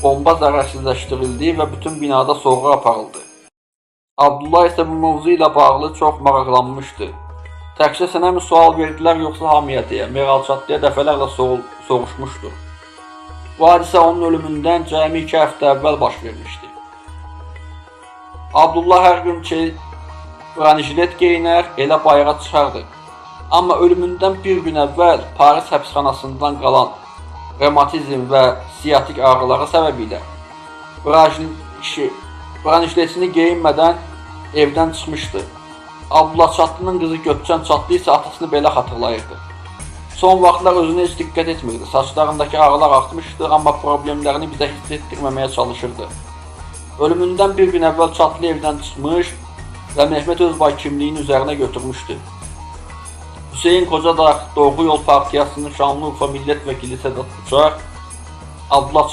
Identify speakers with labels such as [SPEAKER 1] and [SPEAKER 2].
[SPEAKER 1] bomba zərərsizləşdirildi və bütün binada sorğu aparıldı. Abdullah isə bu mövzu ilə bağlı çox maraqlanmışdı. Təkcə sənə mi sual verdilər yoxsa hamıya deyə Meral Çatlıya dəfələrlə soruşmuşdu. Bu hadisə onun ölümündən cəmi 2 həftə əvvəl baş vermişdi. Abdullah hər gün bronjilet geyinər, elə bayıra çıxardı. Amma ölümündən bir gün əvvəl Paris həbsxanasından qalan revmatizm və siyatik ağrıları səbəbilə bronjiletini geyinmədən evdən çıxmışdı. Abdullah Çatlının qızı Gökçən Çatlı isə atasını belə xatırlayırdı. Son vaxtlar özünə heç diqqət etmirdi. Saçlarındakı ağrılar artmışdı, amma problemlərini bizə hiss etdirməməyə çalışırdı. Ölümündən bir gün əvvəl Çatlı evdən çıxmış və Mehmet Özbay kimliyini üzərinə götürmüşdü. Hüseyin Kocadağ Doğru Yol Partiyasının Şanlıurfa Millət Vəkili Sədat Uçar, Abdullah